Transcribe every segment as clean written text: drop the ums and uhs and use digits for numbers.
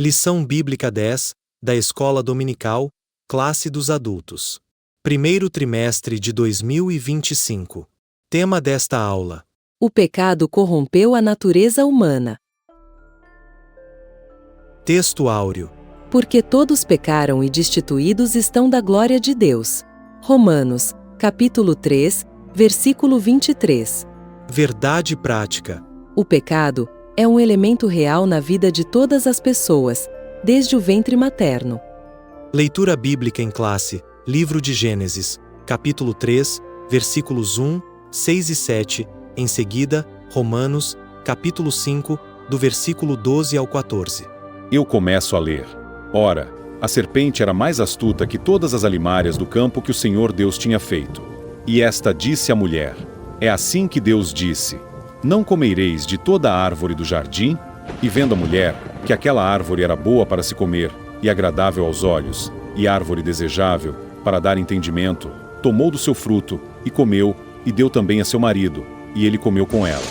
Lição Bíblica 10, da Escola Dominical, Classe dos Adultos. Primeiro trimestre de 2025. Tema desta aula: O pecado corrompeu a natureza humana. Texto áureo. Porque todos pecaram e destituídos estão da glória de Deus. Romanos, capítulo 3, versículo 23. Verdade prática. O pecado é um elemento real na vida de todas as pessoas, desde o ventre materno. Leitura bíblica em classe, livro de Gênesis, capítulo 3, versículos 1, 6 e 7, em seguida, Romanos, capítulo 5, do versículo 12 ao 14. Eu começo a ler. Ora, a serpente era mais astuta que todas as alimárias do campo que o Senhor Deus tinha feito. E esta disse à mulher: É assim que Deus disse: Não comereis de toda a árvore do jardim? E vendo a mulher que aquela árvore era boa para se comer, e agradável aos olhos, e árvore desejável, para dar entendimento, tomou do seu fruto, e comeu, e deu também a seu marido, e ele comeu com ela.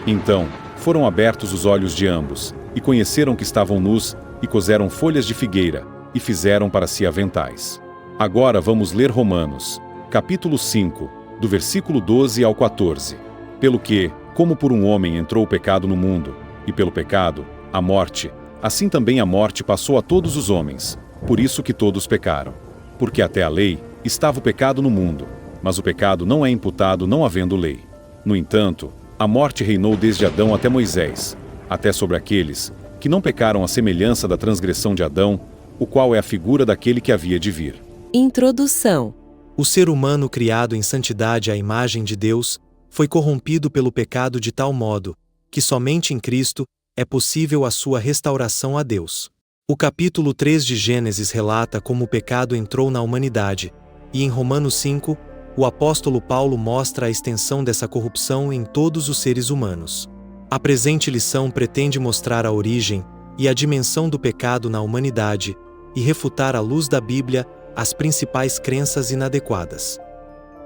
Então, foram abertos os olhos de ambos, e conheceram que estavam nus, e coseram folhas de figueira, e fizeram para si aventais. Agora vamos ler Romanos, capítulo 5, do versículo 12 ao 14. Pelo que, como por um homem entrou o pecado no mundo, e pelo pecado, a morte, assim também a morte passou a todos os homens, por isso que todos pecaram. Porque até a lei estava o pecado no mundo, mas o pecado não é imputado não havendo lei. No entanto, a morte reinou desde Adão até Moisés, até sobre aqueles que não pecaram à semelhança da transgressão de Adão, o qual é a figura daquele que havia de vir. Introdução. O ser humano criado em santidade à imagem de Deus foi corrompido pelo pecado de tal modo que somente em Cristo é possível a sua restauração a Deus. O capítulo 3 de Gênesis relata como o pecado entrou na humanidade, e em Romanos 5, o apóstolo Paulo mostra a extensão dessa corrupção em todos os seres humanos. A presente lição pretende mostrar a origem e a dimensão do pecado na humanidade e refutar à luz da Bíblia as principais crenças inadequadas.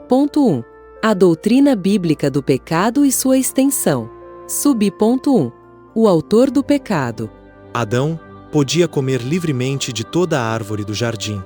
Ponto 1. A doutrina bíblica do pecado e sua extensão. Subponto 1. O autor do pecado. Adão podia comer livremente de toda a árvore do jardim,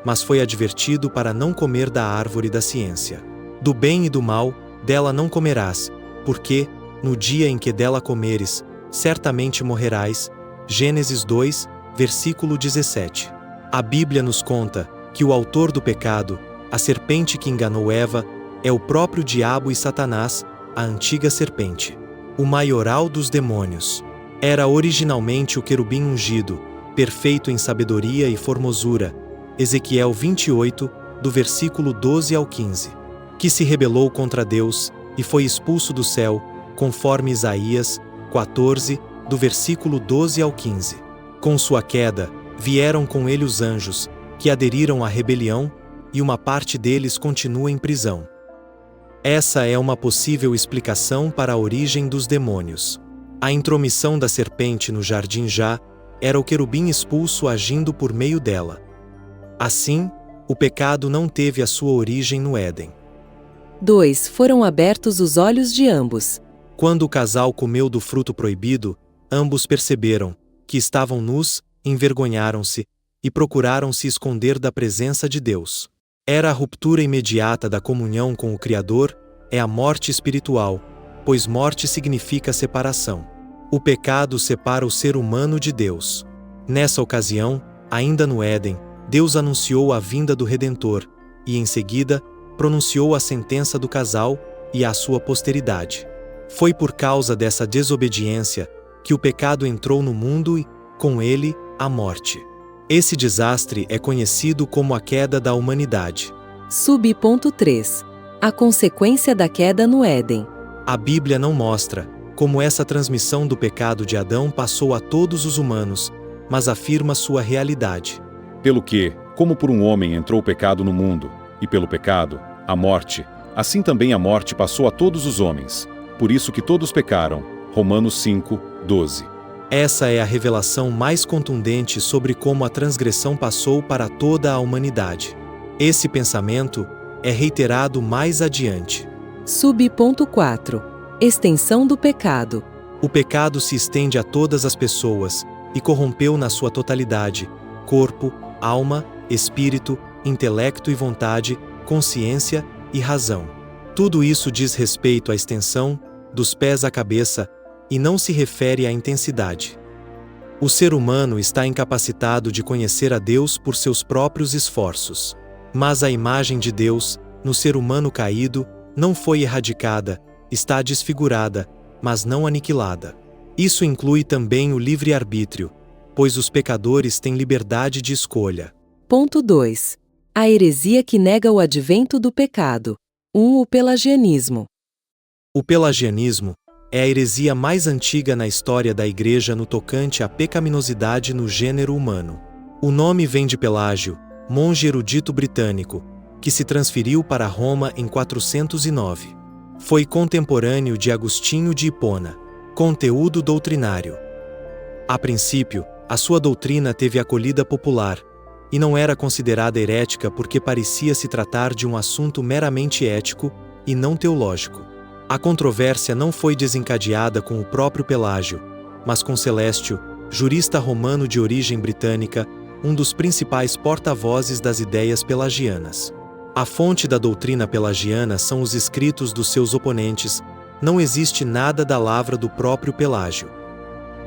mas foi advertido para não comer da árvore da ciência. Do bem e do mal, dela não comerás, porque, no dia em que dela comeres, certamente morrerás. Gênesis 2, versículo 17. A Bíblia nos conta que o autor do pecado, a serpente que enganou Eva, é o próprio diabo e Satanás, a antiga serpente. O maioral dos demônios. Era originalmente o querubim ungido, perfeito em sabedoria e formosura, Ezequiel 28, do versículo 12 ao 15, que se rebelou contra Deus e foi expulso do céu, conforme Isaías 14, do versículo 12 ao 15. Com sua queda, vieram com ele os anjos, que aderiram à rebelião, e uma parte deles continua em prisão. Essa é uma possível explicação para a origem dos demônios. A intromissão da serpente no jardim já era o querubim expulso agindo por meio dela. Assim, o pecado não teve a sua origem no Éden. 2. Foram abertos os olhos de ambos. Quando o casal comeu do fruto proibido, ambos perceberam que estavam nus, envergonharam-se e procuraram se esconder da presença de Deus. Era a ruptura imediata da comunhão com o Criador, é a morte espiritual, pois morte significa separação. O pecado separa o ser humano de Deus. Nessa ocasião, ainda no Éden, Deus anunciou a vinda do Redentor, e em seguida, pronunciou a sentença do casal e à sua posteridade. Foi por causa dessa desobediência que o pecado entrou no mundo e, com ele, a morte. Esse desastre é conhecido como a queda da humanidade. Subponto 3. A consequência da queda no Éden. A Bíblia não mostra como essa transmissão do pecado de Adão passou a todos os humanos, mas afirma sua realidade. Pelo que, como por um homem entrou o pecado no mundo, e pelo pecado, a morte, assim também a morte passou a todos os homens, por isso que todos pecaram. Romanos 5, 12. Essa é a revelação mais contundente sobre como a transgressão passou para toda a humanidade. Esse pensamento é reiterado mais adiante. Subponto 4. Extensão do pecado. O pecado se estende a todas as pessoas, e corrompeu na sua totalidade corpo, alma, espírito, intelecto e vontade, consciência e razão. Tudo isso diz respeito à extensão, dos pés à cabeça, e não se refere à intensidade. O ser humano está incapacitado de conhecer a Deus por seus próprios esforços. Mas a imagem de Deus, no ser humano caído, não foi erradicada, está desfigurada, mas não aniquilada. Isso inclui também o livre-arbítrio, pois os pecadores têm liberdade de escolha. Ponto 2. A heresia que nega o advento do pecado. O pelagianismo. O pelagianismo é a heresia mais antiga na história da Igreja no tocante à pecaminosidade no gênero humano. O nome vem de Pelágio, monge erudito britânico, que se transferiu para Roma em 409. Foi contemporâneo de Agostinho de Hipona. Conteúdo doutrinário. A princípio, a sua doutrina teve acolhida popular, e não era considerada herética porque parecia se tratar de um assunto meramente ético e não teológico. A controvérsia não foi desencadeada com o próprio Pelágio, mas com Celestio, jurista romano de origem britânica, um dos principais porta-vozes das ideias pelagianas. A fonte da doutrina pelagiana são os escritos dos seus oponentes, não existe nada da lavra do próprio Pelágio.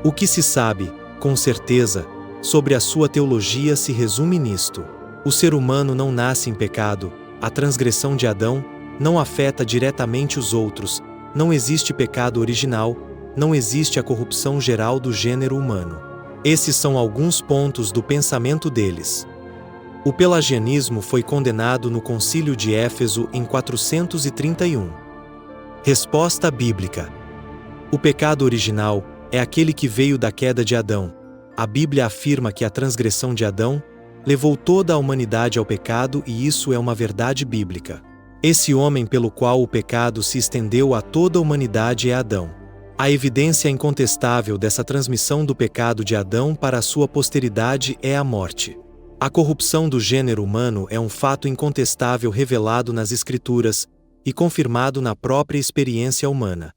O que se sabe, com certeza, sobre a sua teologia se resume nisto: o ser humano não nasce em pecado, a transgressão de Adão não afeta diretamente os outros, não existe pecado original, não existe a corrupção geral do gênero humano. Esses são alguns pontos do pensamento deles. O pelagianismo foi condenado no Concílio de Éfeso em 431. Resposta bíblica. O pecado original é aquele que veio da queda de Adão. A Bíblia afirma que a transgressão de Adão levou toda a humanidade ao pecado e isso é uma verdade bíblica. Esse homem pelo qual o pecado se estendeu a toda a humanidade é Adão. A evidência incontestável dessa transmissão do pecado de Adão para a sua posteridade é a morte. A corrupção do gênero humano é um fato incontestável revelado nas Escrituras e confirmado na própria experiência humana.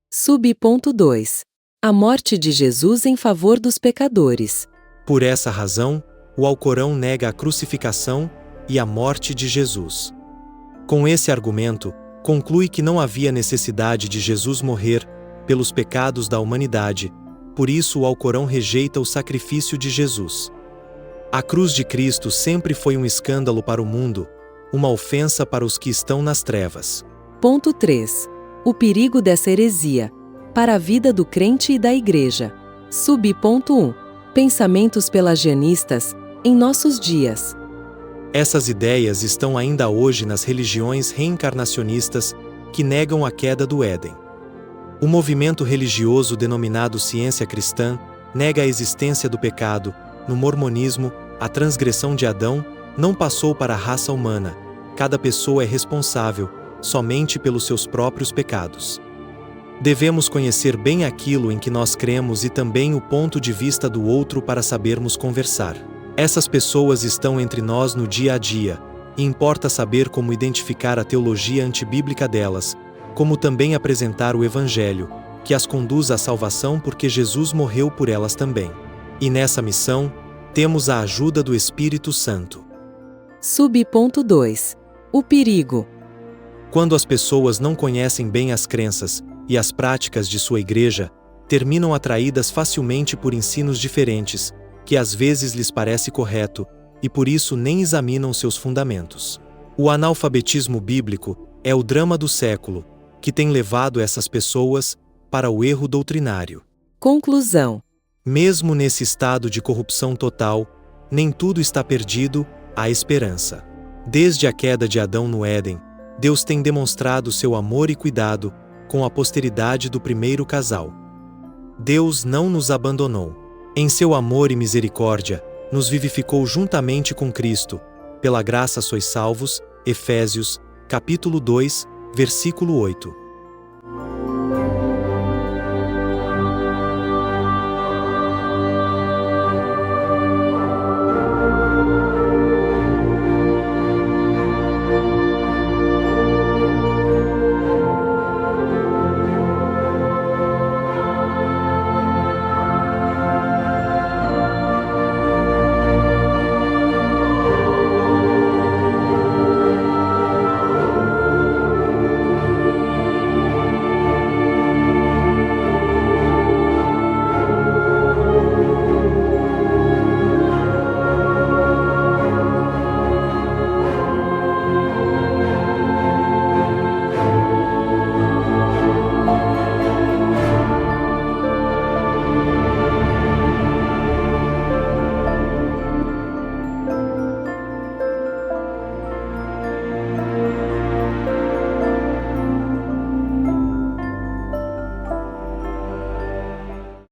Subponto 2. A morte de Jesus em favor dos pecadores. Por essa razão, o Alcorão nega a crucificação e a morte de Jesus. Com esse argumento, conclui que não havia necessidade de Jesus morrer pelos pecados da humanidade, por isso o Alcorão rejeita o sacrifício de Jesus. A cruz de Cristo sempre foi um escândalo para o mundo, uma ofensa para os que estão nas trevas. Ponto 3. O perigo dessa heresia, para a vida do crente e da Igreja. Subponto 1. Pensamentos pelagianistas, em nossos dias. Essas ideias estão ainda hoje nas religiões reencarnacionistas que negam a queda do Éden. O movimento religioso denominado ciência cristã nega a existência do pecado. No mormonismo, a transgressão de Adão não passou para a raça humana. Cada pessoa é responsável, somente pelos seus próprios pecados. Devemos conhecer bem aquilo em que nós cremos e também o ponto de vista do outro para sabermos conversar. Essas pessoas estão entre nós no dia a dia, e importa saber como identificar a teologia antibíblica delas, como também apresentar o Evangelho, que as conduz à salvação porque Jesus morreu por elas também. E nessa missão, temos a ajuda do Espírito Santo. Subponto 2. O perigo. Quando as pessoas não conhecem bem as crenças e as práticas de sua igreja, terminam atraídas facilmente por ensinos diferentes, que às vezes lhes parece correto, e por isso nem examinam seus fundamentos. O analfabetismo bíblico é o drama do século, que tem levado essas pessoas para o erro doutrinário. Conclusão. Mesmo nesse estado de corrupção total, nem tudo está perdido, há esperança. Desde a queda de Adão no Éden, Deus tem demonstrado seu amor e cuidado com a posteridade do primeiro casal. Deus não nos abandonou. Em seu amor e misericórdia, nos vivificou juntamente com Cristo. Pela graça sois salvos. Efésios, capítulo 2, versículo 8.